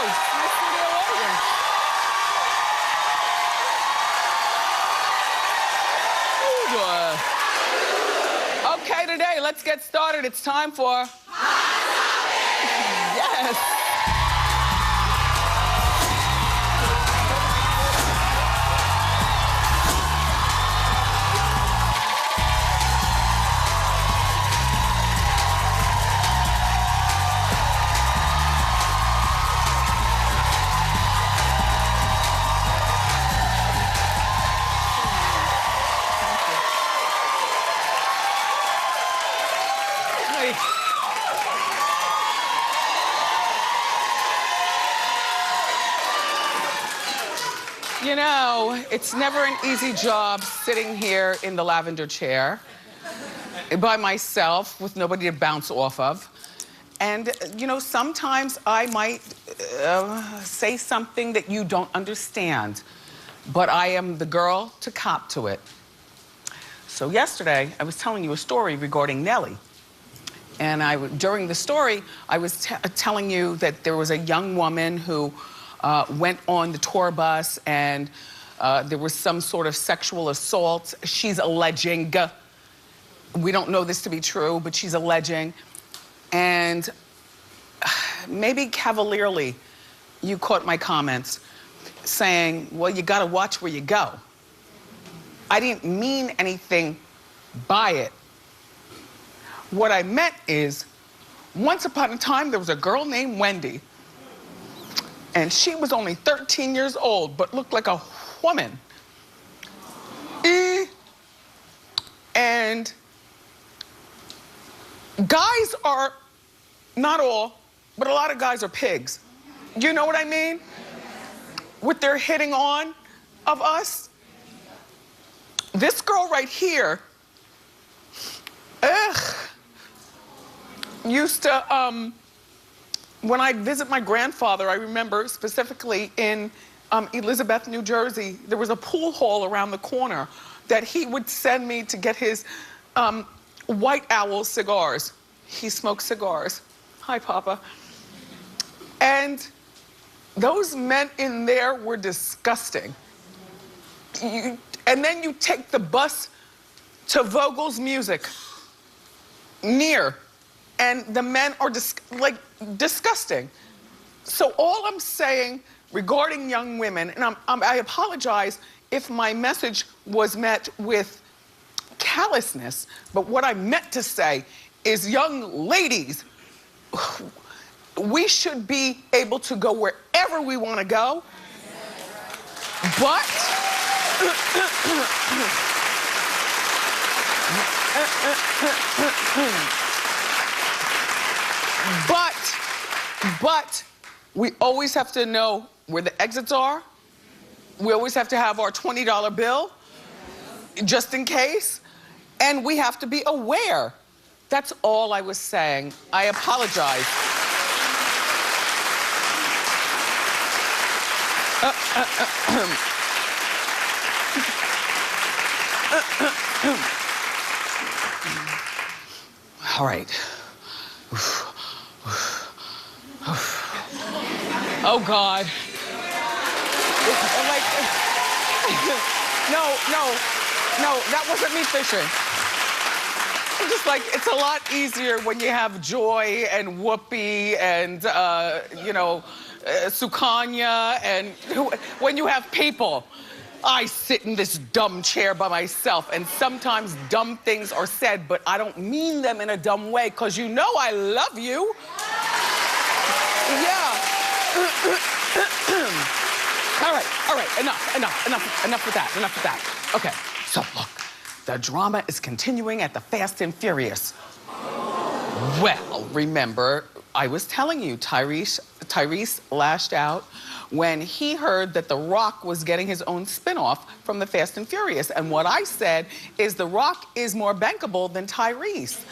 host, my studio audience. Okay, today, let's get started. It's time for Hot Topics. Yes. You know, it's never an easy job sitting here in the lavender chair by myself with nobody to bounce off of. And, you know, sometimes I might say something that you don't understand, but I am the girl to cop to it. So yesterday, I was telling you a story regarding Nellie. And during the story, I was telling you that there was a young woman who went on the tour bus and there was some sort of sexual assault. She's alleging. We don't know this to be true, but she's alleging. And maybe cavalierly, you caught my comments saying, well, you gotta watch where you go. I didn't mean anything by it. What I meant is, once upon a time, there was a girl named Wendy, and she was only 13 years old, but looked like a woman. And guys are, not all, but a lot of guys are pigs. You know what I mean? With their hitting on of us. This girl right here, used to, when I'd visit my grandfather, I remember specifically in Elizabeth, New Jersey, there was a pool hall around the corner that he would send me to get his White Owl cigars. He smoked cigars. Hi, Papa. And those men in there were disgusting. And then you take the bus to Vogel's Music, near, and the men are disgusting. So all I'm saying regarding young women, and I apologize if my message was met with callousness, but what I meant to say is, young ladies, we should be able to go wherever we want to go, but but we always have to know where the exits are. We always have to have our $20 bill, just in case. And we have to be aware. That's all I was saying. I apologize. All right. Oh, God. No, that wasn't me fishing. I'm just like, it's a lot easier when you have Joy and Whoopi and, Sukanya, and when you have people. I sit in this dumb chair by myself, and sometimes dumb things are said, but I don't mean them in a dumb way, because you know I love you. Yeah. All right, enough with that. Okay, so look, the drama is continuing at the Fast and Furious. Well, remember, I was telling you, Tyrese lashed out when he heard that The Rock was getting his own spinoff from the Fast and Furious. And what I said is The Rock is more bankable than Tyrese.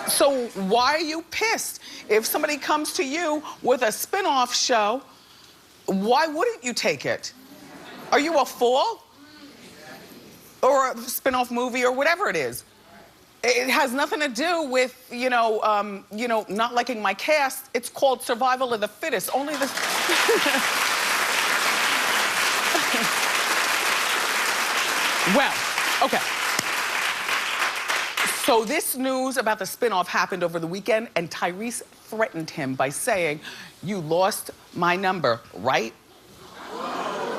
So why are you pissed? If somebody comes to you with a spinoff show, why wouldn't you take it? Are you a fool? Or a spinoff movie or whatever it is? It has nothing to do with, not liking my cast. It's called survival of the fittest. Only the... Well, okay. So this news about the spinoff happened over the weekend, and Tyrese threatened him by saying, "You lost my number, right?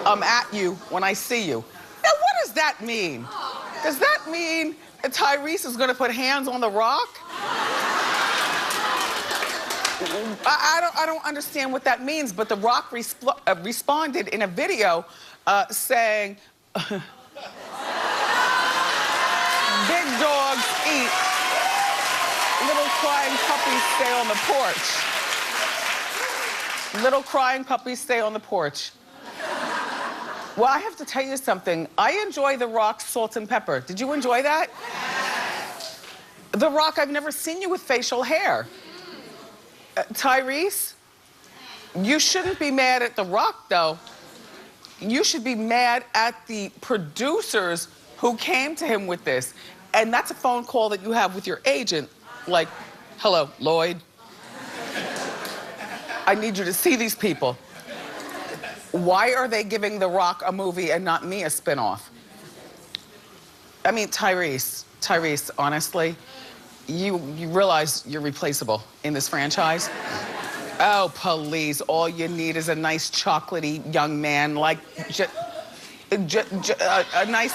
I'm at you when I see you." Now, what does that mean? Does that mean Tyrese is gonna put hands on The Rock? I don't understand what that means, but The Rock responded in a video saying, "Big dogs eat, little crying puppies stay on the porch. Little crying puppies stay on the porch." Well, I have to tell you something. I enjoy The Rock's salt and pepper. Did you enjoy that? Yes. The Rock, I've never seen you with facial hair. Tyrese, you shouldn't be mad at The Rock, though. You should be mad at the producers who came to him with this. And that's a phone call that you have with your agent. Like, "Hello, Lloyd. I need you to see these people. Why are they giving The Rock a movie and not me a spinoff?" I mean, Tyrese, honestly, you realize you're replaceable in this franchise? Oh, please, all you need is a nice chocolatey young man, like, a nice...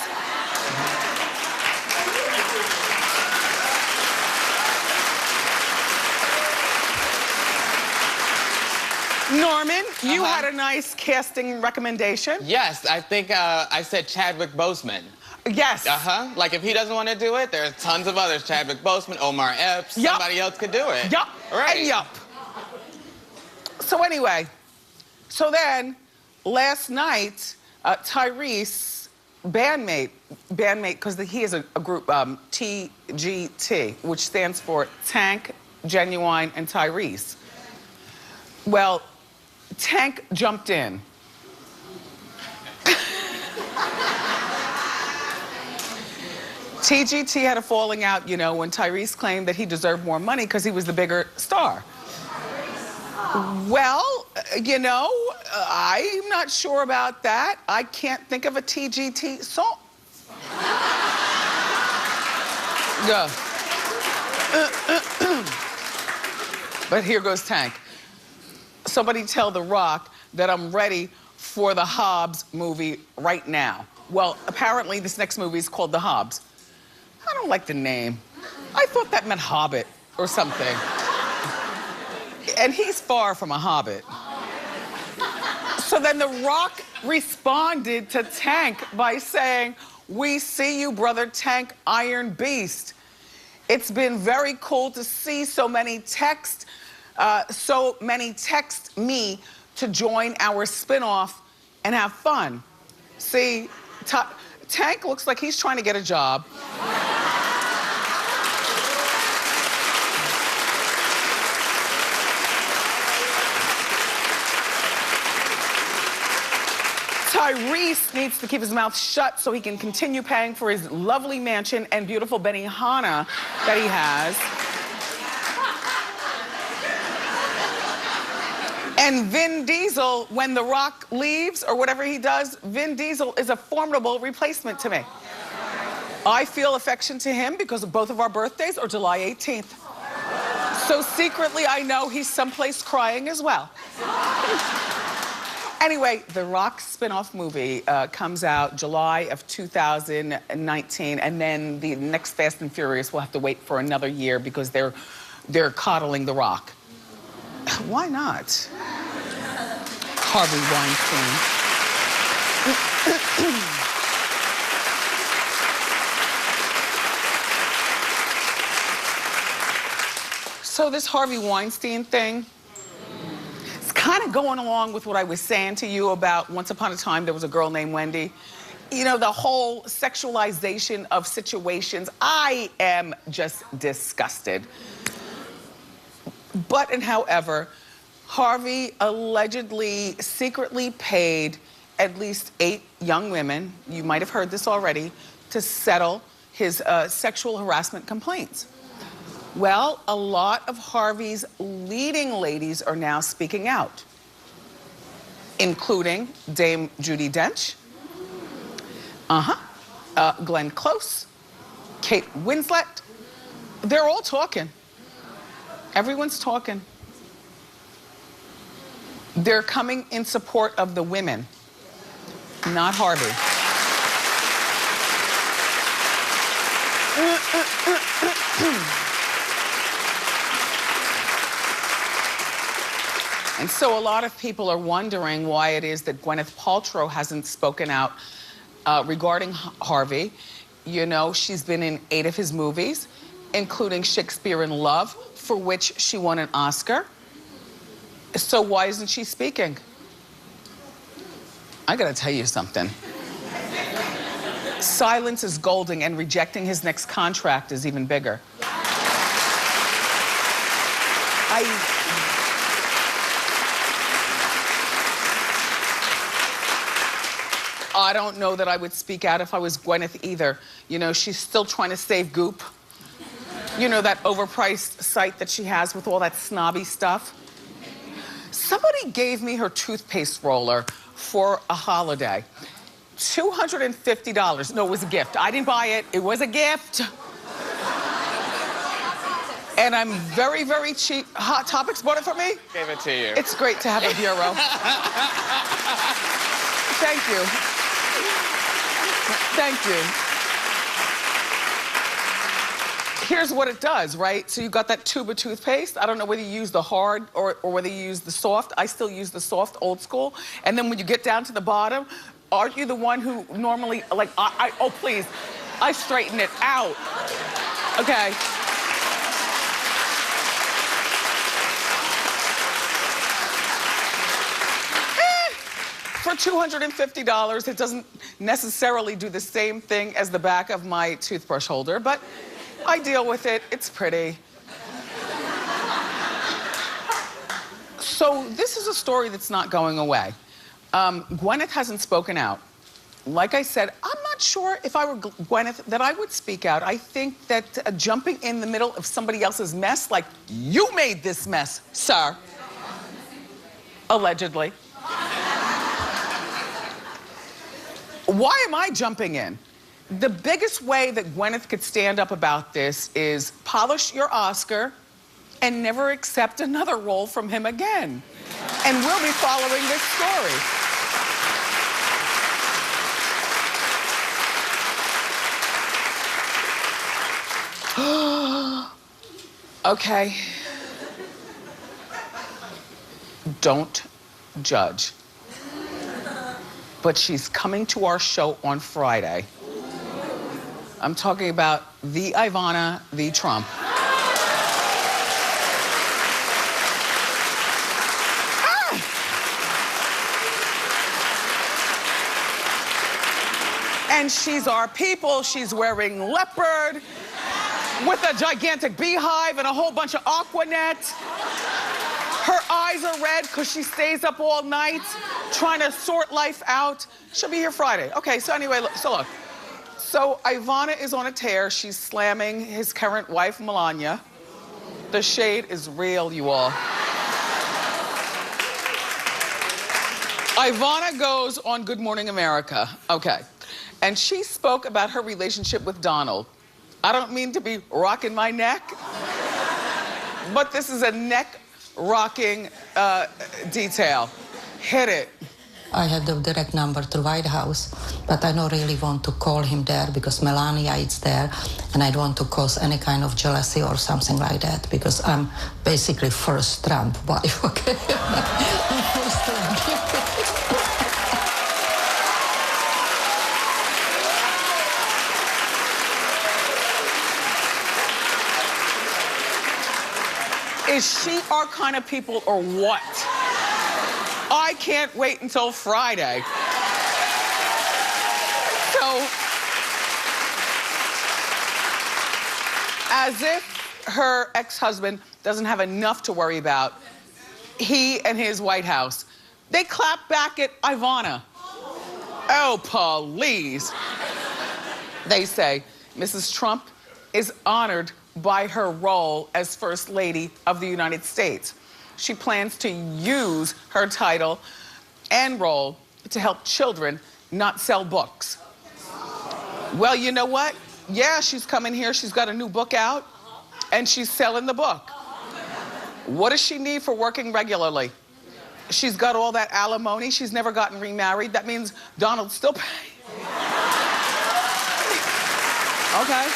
Norman, you had a nice casting recommendation. Yes, I think I said Chadwick Boseman. Yes. Like, if he doesn't want to do it, there's tons of others. Chadwick Boseman, Omar Epps, somebody else could do it. Yup. Right. And yup. So anyway, so then last night, Tyrese, bandmate, because he is a group, TGT, which stands for Tank, Genuine, and Tyrese. Well, Tank jumped in. TGT had a falling out, when Tyrese claimed that he deserved more money because he was the bigger star. Well, I'm not sure about that. I can't think of a TGT song. Yeah. But here goes Tank. "Somebody tell The Rock that I'm ready for the Hobbs movie right now." Well, apparently this next movie is called The Hobbs. I don't like the name. I thought that meant Hobbit or something. And he's far from a hobbit. So then The Rock responded to Tank by saying, "We see you, brother Tank, Iron Beast. It's been very cool to see so many text me to join our spinoff and have fun." See, Tank looks like he's trying to get a job. Tyrese needs to keep his mouth shut so he can continue paying for his lovely mansion and beautiful Benihana that he has. And Vin Diesel, when The Rock leaves or whatever he does, Vin Diesel is a formidable replacement to me. I feel affection to him because both of our birthdays are July 18th. So secretly, I know he's someplace crying as well. Anyway, The Rock spinoff movie comes out July of 2019, and then the next Fast and Furious will have to wait for another year because they're coddling The Rock. Why not? Harvey Weinstein. So this Harvey Weinstein thing, it's kind of going along with what I was saying to you about once upon a time there was a girl named Wendy. The whole sexualization of situations. I am just disgusted. But and however, Harvey allegedly secretly paid at least 8 young women, you might have heard this already, to settle his sexual harassment complaints. Well, a lot of Harvey's leading ladies are now speaking out, including Dame Judi Dench, Glenn Close, Kate Winslet. They're all talking. Everyone's talking. They're coming in support of the women, not Harvey. And so a lot of people are wondering why it is that Gwyneth Paltrow hasn't spoken out regarding Harvey. You know, she's been in 8 of his movies, including Shakespeare in Love, for which she won an Oscar. So why isn't she speaking? I gotta tell you something. Silence is golden, and rejecting his next contract is even bigger. I don't know that I would speak out if I was Gwyneth either. You know, she's still trying to save Goop. You know, that overpriced site that she has with all that snobby stuff. Somebody gave me her toothpaste roller for a holiday. $250. No, it was a gift. I didn't buy it. It was a gift. And I'm very, very cheap. Hot Topics bought it for me? Gave it to you. It's great to have a bureau. Thank you. Thank you. Here's what it does, right? So you got that tube of toothpaste. I don't know whether you use the hard or whether you use the soft. I still use the soft, old school. And then when you get down to the bottom, aren't you the one who normally, like, oh, please, I straighten it out. Okay. For $250, it doesn't necessarily do the same thing as the back of my toothbrush holder, but I deal with it. It's pretty. So this is a story that's not going away. Gwyneth hasn't spoken out. Like I said, I'm not sure if I were Gwyneth that I would speak out. I think that jumping in the middle of somebody else's mess, like, you made this mess, sir. Allegedly. Why am I jumping in? The biggest way that Gwyneth could stand up about this is polish your Oscar and never accept another role from him again. And we'll be following this story. Okay. Don't judge. But she's coming to our show on Friday. I'm talking about the Ivana, the Trump. And she's our people. She's wearing leopard with a gigantic beehive and a whole bunch of Aquanet. Her eyes are red because she stays up all night trying to sort life out. She'll be here Friday. Okay, so anyway, look. So Ivana is on a tear. She's slamming his current wife, Melania. The shade is real, you all. Ivana goes on Good Morning America. Okay. And she spoke about her relationship with Donald. I don't mean to be rocking my neck, but this is a neck-rocking detail. Hit it. I had the direct number to White House, but I don't really want to call him there because Melania is there, and I don't want to cause any kind of jealousy or something like that because I'm basically first Trump wife, okay? I'm first Trump. Is she our kind of people or what? I can't wait until Friday. So, as if her ex-husband doesn't have enough to worry about, he and his White House, they clap back at Ivana. Oh, please. They say, Mrs. Trump is honored by her role as First Lady of the United States. She plans to use her title and role to help children not sell books. Well, you know what? Yeah, she's coming here. She's got a new book out, and she's selling the book. What does she need for working regularly? She's got all that alimony. She's never gotten remarried. That means Donald's still paying. Okay.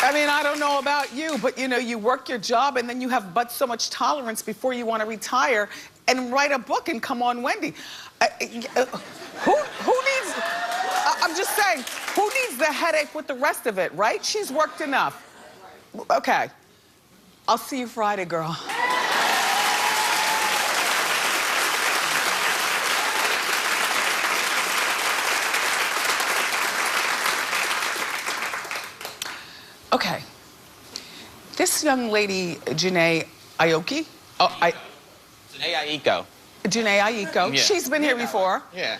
I mean, I don't know about you, but you know, you work your job and then you have but so much tolerance before you want to retire and write a book and come on Wendy. Who needs, I'm just saying, who needs the headache with the rest of it, right? She's worked enough. Okay, I'll see you Friday, girl. Okay, this young lady, Janae Aoki, Janae Aiko. Janae Aiko, Yeah. she's been here before. Yeah.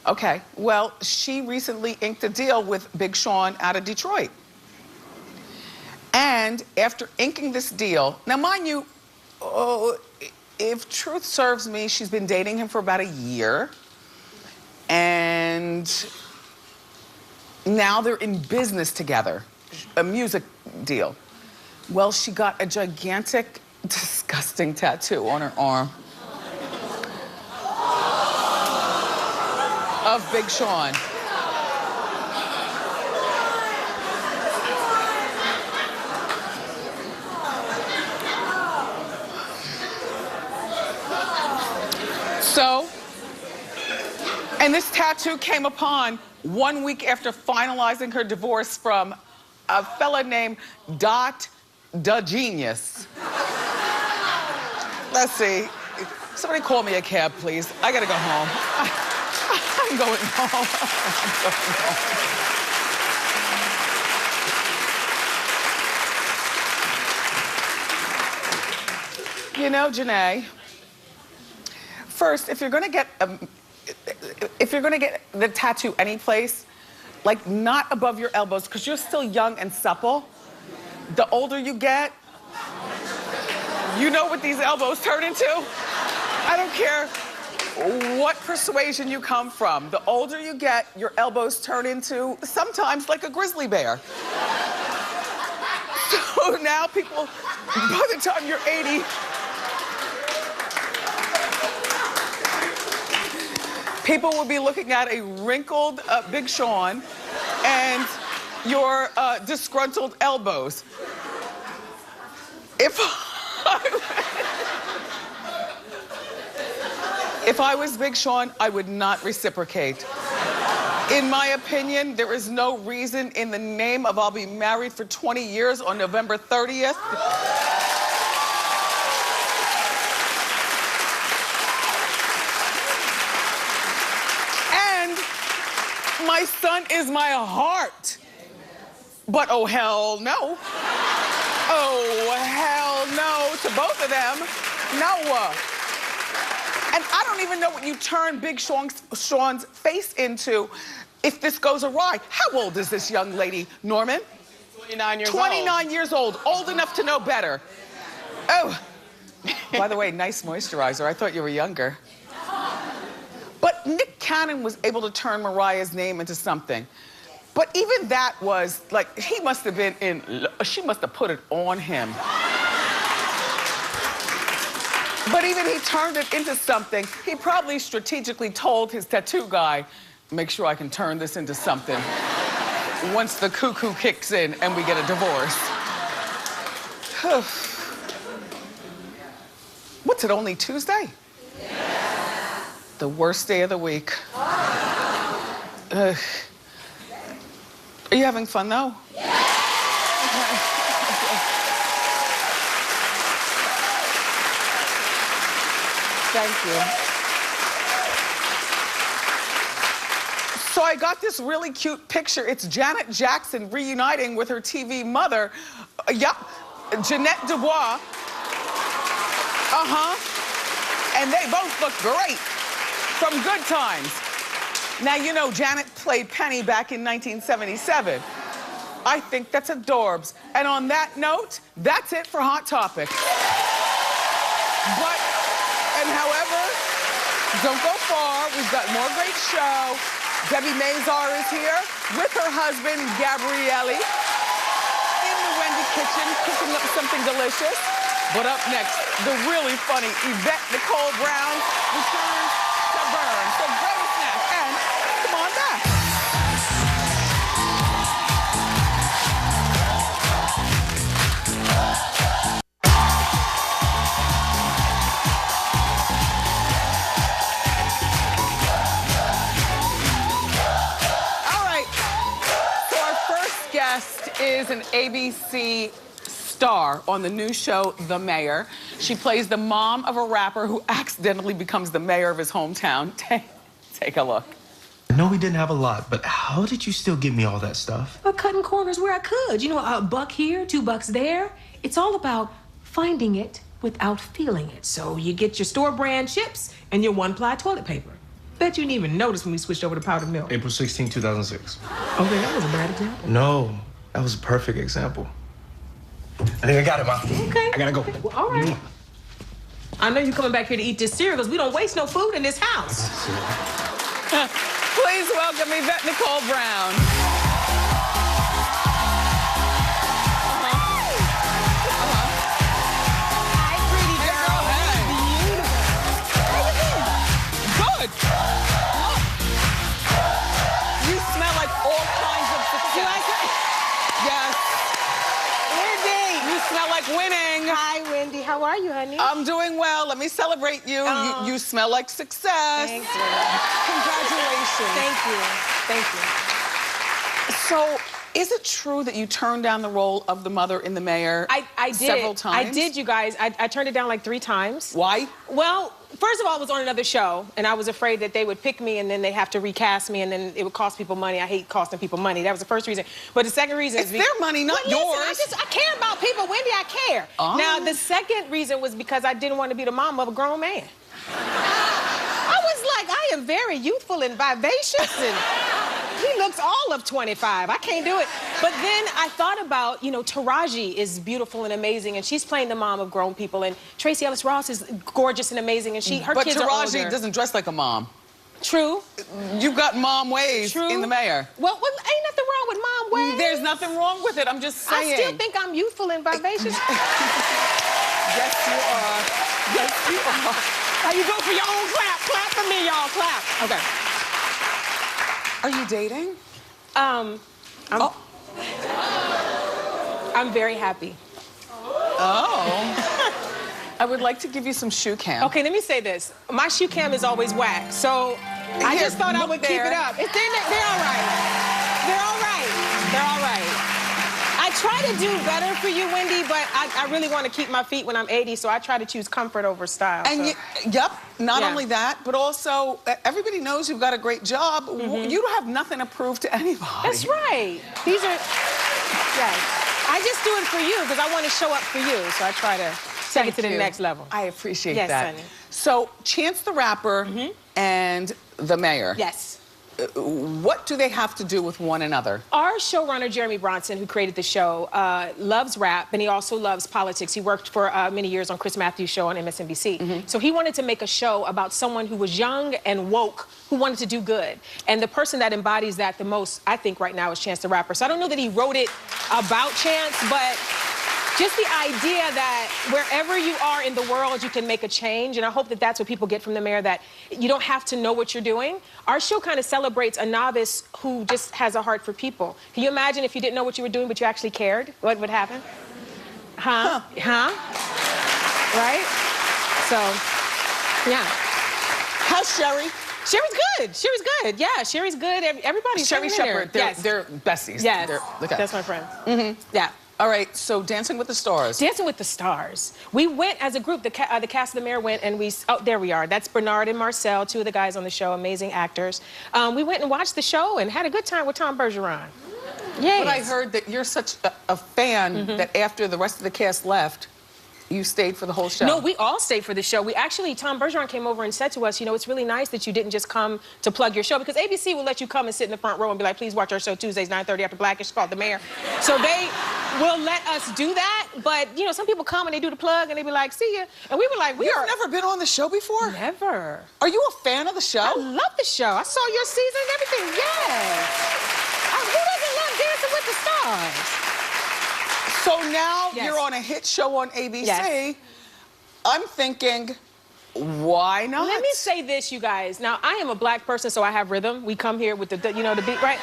Okay, well, she recently inked a deal with Big Sean out of Detroit. And after inking this deal, now mind you, if truth serves me, she's been dating him for about a year. And now they're in business together, a music deal. Well, she got a gigantic, disgusting tattoo on her arm of Big Sean. So, and this tattoo came upon 1 week after finalizing her divorce from a fella named Dot Da Genius. Let's see. Somebody call me a cab, please. I gotta go home. I'm going home. I'm going home. You know, Janae, first, if you're gonna get the tattoo any place, like not above your elbows, because you're still young and supple. The older you get, you know what these elbows turn into? I don't care what persuasion you come from. The older you get, your elbows turn into sometimes like a grizzly bear. So now people, by the time you're 80, people will be looking at a wrinkled Big Sean and your disgruntled elbows. If I was Big Sean, I would not reciprocate. In my opinion, there is no reason in the name of I'll be married for 20 years on November 30th. And my son is my heart. But oh, hell no. Oh, hell no to both of them. No. And I don't even know what you turn Big Sean's face into if this goes awry. How old is this young lady, Norman? 29 years old. 29 years old enough to know better. Oh, by the way, nice moisturizer. I thought you were younger. But Nick Cannon was able to turn Mariah's name into something. But even that was, like, he must have been in, she must have put it on him. But even he turned it into something. He probably strategically told his tattoo guy, make sure I can turn this into something once the cuckoo kicks in and we get a divorce. What's it, only Tuesday? Yeah. The worst day of the week. Are you having fun though? Yeah. Okay. Thank you. So I got this really cute picture. It's Janet Jackson reuniting with her TV mother, Jeanette Dubois. And they both look great. from Good Times. Now, you know, Janet played Penny back in 1977. I think that's adorbs. And on that note, that's it for Hot Topics. But, and however, don't go far. We've got more great show. Debbie Mazar is here with her husband, Gabrielle, in the Wendy kitchen, cooking up something delicious. But up next, the really funny Yvette Nicole Brown returns to burn. So grab a snack and come on back. Is an ABC star on the new show, The Mayor. She plays the mom of a rapper who accidentally becomes the mayor of his hometown. Take a look. I know we didn't have a lot, but how did you still get me all that stuff? By cutting corners where I could. You know, a buck here, $2 there. It's all about finding it without feeling it. So you get your store brand chips and your one-ply toilet paper. Bet you didn't even notice when we switched over to powdered milk. April 16, 2006. Okay, that was a bad example. No, that was a perfect example. I think I got it, Ma. Okay. I gotta go. Well, all right. I know you're coming back here to eat this cereal because we don't waste no food in this house. Please welcome Yvette Nicole Brown. Hi, pretty girl. Hey. Good. You smell like all kinds of success. Yes. Wendy. You smell like winning. Hi, Wendy. How are you, honey? I'm doing well. Let me celebrate you. You smell like success. Thanks, Wendy. Congratulations. Thank you. Thank you. So, is it true that you turned down the role of the mother in The Mayor I did. several times? I did, you guys. I turned it down like 3 times. Why? Well, first of all, I was on another show, and I was afraid that they would pick me, and then they have to recast me, and then it would cost people money. I hate costing people money. That was the first reason. But the second reason It's their money, not Well, yours. Listen, I care about people, Wendy. I care. Oh. Now, the second reason was because I didn't want to be the mom of a grown man. I was like, I am very youthful and vivacious, and he looks all of 25. I can't do it. But then I thought about, you know, Taraji is beautiful and amazing, and she's playing the mom of grown people, and Tracee Ellis Ross is gorgeous and amazing, and her But kids are older. Taraji doesn't dress like a mom. True. You've got mom ways True. in The Mayor. Well, ain't nothing wrong with mom ways. There's nothing wrong with it. I'm just saying. I still think I'm youthful and vivacious. Yes, you are. Yes, you are. How you go for your own clap? Clap for me, y'all. Clap. Okay. Are you dating? I'm very happy. Oh. I would like to give you some shoe cam. Okay, let me say this. My shoe cam is always whack, so I Here, just thought I look would keep there. it up. They're all right. They're all right. They're all right. I try to do better for you, Wendy, but I really want to keep my feet when I'm 80, so I try to choose comfort over style. And so. not Yeah. only that, but also everybody knows you've got a great job. You don't have nothing to prove to anybody. That's right. These are, yes. I just do it for you because I want to show up for you, so I try to take it to the next level. I appreciate Yes, that. honey. So, Chance the Rapper and The Mayor. Yes. What do they have to do with one another? Our showrunner, Jeremy Bronson, who created the show, loves rap, and he also loves politics. He worked for many years on Chris Matthews' show on MSNBC. So he wanted to make a show about someone who was young and woke, who wanted to do good. And the person that embodies that the most, I think, right now is Chance the Rapper. So I don't know that he wrote it about Chance, but just the idea that wherever you are in the world, you can make a change. And I hope that that's what people get from The Mayor, that you don't have to know what you're doing. Our show kind of celebrates a novice who just has a heart for people. Can you imagine if you didn't know what you were doing, but you actually cared? What would happen? Huh? Right? So, yeah. How's Sherry? Sherry's good. Sherry's good. Yeah, Sherry's good. Everybody's Sherry hanging in there. Shepherd. They're besties. Yes. Okay. That's my friend. Yeah. All right, so Dancing with the Stars. Dancing with the Stars. We went as a group, the cast of The Mayor went, and there we are. That's Bernard and Marcel, 2 of the guys on the show, amazing actors. We went and watched the show and had a good time with Tom Bergeron. Yes. But I heard that you're such a fan that after the rest of the cast left, You stayed for the whole show? No, we all stayed for the show. We actually, Tom Bergeron came over and said to us, you know, it's really nice that you didn't just come to plug your show, because ABC will let you come and sit in the front row and be like, please watch our show Tuesdays, 9:30 after Blackish, called The Mayor. So they will let us do that, but, you know, some people come and they do the plug and they be like, see ya. And we were like, You've never been on the show before? Never. Are you a fan of the show? I love the show. I saw your season and everything, yes. Who doesn't love Dancing with the Stars? So now Yes. you're on a hit show on ABC. Yes. I'm thinking, why not? Let me say this, you guys. Now, I am a black person, so I have rhythm. We come here with the you know, the beat, right?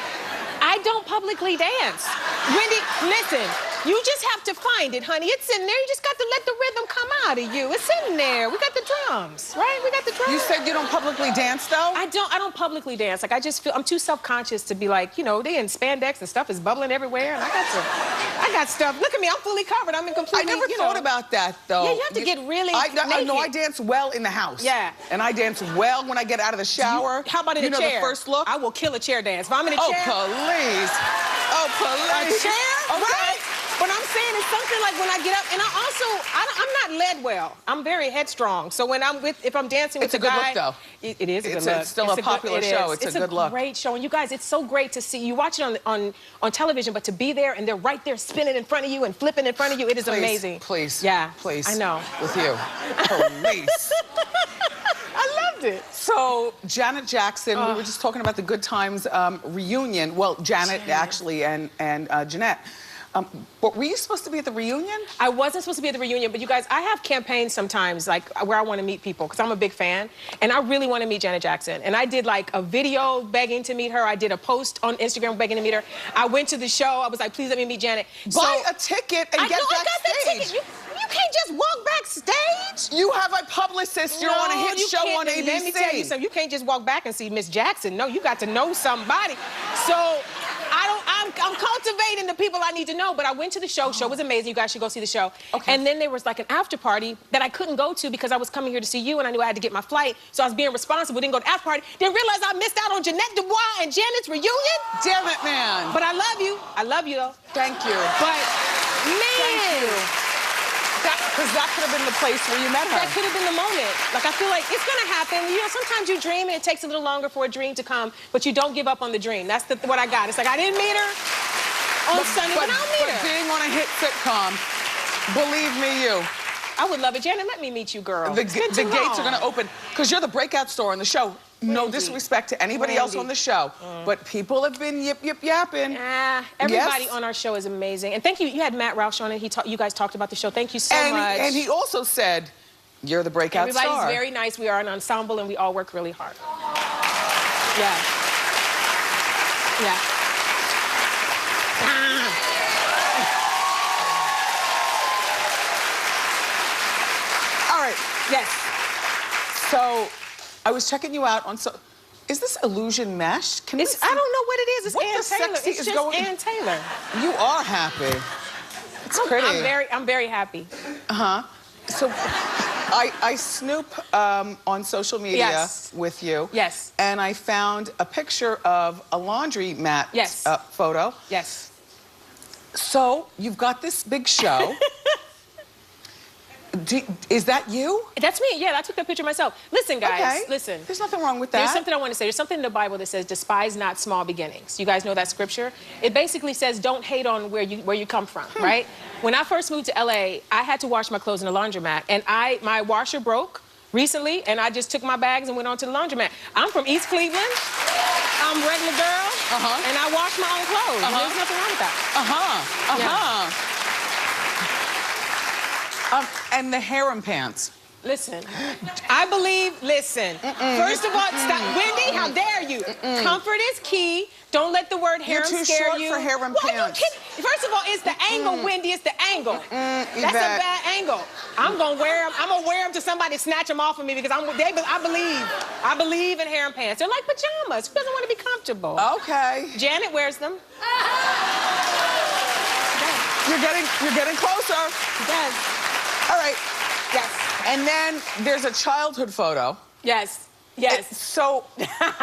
I don't publicly dance. Wendy, listen, you just have to find it, honey. It's in there. You just got to let the rhythm come out of you. It's in there. We got the drums, right? We got the drums. You said you don't publicly dance, though? I don't publicly dance. Like, I just feel, I'm too self-conscious to be like, you know, they in spandex and stuff is bubbling everywhere, and I got stuff. Look at me, I'm fully covered. I'm in completely, I never thought about that, though. Yeah, you have to get really naked. No, I dance well in the house. Yeah. And I dance well when I get out of the shower. How about in a chair? You know the first look? I will kill a chair dance. If I'm in a chair. Please. Oh, please. A chair, okay. right? But I'm saying it's something like when I get up, and I'm not led well. I'm very headstrong. So when if I'm dancing with It's a good guy, look, though. It is a good look. It's still a popular show. It's a good look. It's a great show. And you guys, it's so great to see. You watch it on television, but to be there and they're right there spinning in front of you and flipping in front of you, it is amazing. Please. Yeah. Please. I know. With you. Police. I loved it. So, Janet Jackson, we were just talking about the Good Times reunion. Well, Janet actually, and Jeanette. But were you supposed to be at the reunion? I wasn't supposed to be at the reunion, but you guys, I have campaigns sometimes, like, where I want to meet people, because I'm a big fan, and I really want to meet Janet Jackson. And I did, like, a video begging to meet her. I did a post on Instagram begging to meet her. I went to the show. I was like, please let me meet Janet. Buy a ticket and get backstage. I got that ticket. You can't just walk backstage. You have a publicist. You're on a hit show on ABC. Let me tell you something. You can't just walk back and see Miss Jackson. No, you got to know somebody. So I'm cultivating the people I need to know, but I went to the show. Show was amazing. You guys should go see the show. Okay. And then there was like an after party that I couldn't go to because I was coming here to see you, and I knew I had to get my flight. So I was being responsible. Didn't go to the after party. Didn't realize I missed out on Jeanette Dubois and Janet's reunion. Damn it, man. But I love you. I love you, though. Thank you. But, man. Thank you. Because that could have been the place where you met her. That could have been the moment. Like, I feel like it's going to happen. You know, sometimes you dream and it takes a little longer for a dream to come, but you don't give up on the dream. That's what I got. It's like, I didn't meet her on Sunday, but I'll meet her. But being on a hit sitcom, believe me, I would love it. Janet, let me meet you, girl. The gates are going to open, because you're the breakout star on the show. No disrespect to anybody else on the show, but people have been yapping. Everybody on our show is amazing. And thank you. You had Matt Roush on it. You guys talked about the show. Thank you so much. And he also said, you're the breakout star. Everybody's very nice. We are an ensemble, and we all work really hard. Yeah. Yeah. All right. Yes. So, I was checking you out on is this illusion mesh? I don't know what it is. It's what Ann the Taylor. sexy It's is just going? Ann Taylor. You are happy. It's pretty. I'm very happy. So, I snoop on social media with you. Yes. And I found a picture of a laundry mat photo. Yes. So, you've got this big show. Is that you? That's me. Yeah, I took that picture myself. Listen, guys. Listen. There's nothing wrong with that. There's something I want to say. There's something in the Bible that says, "Despise not small beginnings." You guys know that scripture? It basically says, "Don't hate on where you come from." Right? When I first moved to LA, I had to wash my clothes in a laundromat, and my washer broke recently, and I just took my bags and went on to the laundromat. I'm from East Cleveland. I'm a regular girl, and I wash my own clothes. And there's nothing wrong with that. And the harem pants. Listen, I believe, first of all, stop. Wendy, how dare you? Comfort is key. Don't let the word harem scare you. You're too short for harem pants. pants. First of all, it's the angle, Wendy. It's the angle. That's a bad angle. I'm gonna wear them. I'm gonna wear them till somebody snatch them off of me because I believe in harem pants. They're like pajamas. Who doesn't want to be comfortable? Okay. Janet wears them. You're getting closer. She does. All right. Yes. And then there's a childhood photo. Yes. Yes. So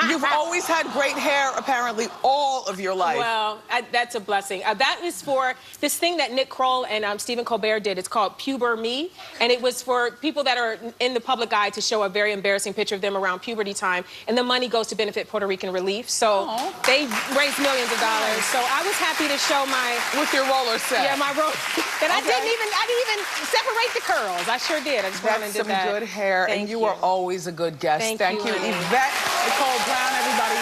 you've always had great hair, apparently, all of your life. Well, that's a blessing. That is for this thing that Nick Kroll and Stephen Colbert did. It's called Puber Me, and it was for people that are in the public eye to show a very embarrassing picture of them around puberty time, and the money goes to benefit Puerto Rican relief. So they raised millions of dollars. So I was happy to show my... With your roller set. Yeah, my roller. That I didn't even separate the curls. I sure did. I just went and That's did some good hair, Thank and you are always a good guest. Thank you. Yvette Nicole Brown, everybody.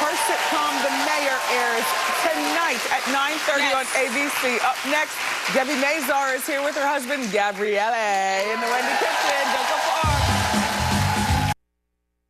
Her sitcom, The Mayor, airs tonight at 9:30 on ABC. Up next, Debbie Mazar is here with her husband, Gabrielle, in the Wendy kitchen. Don't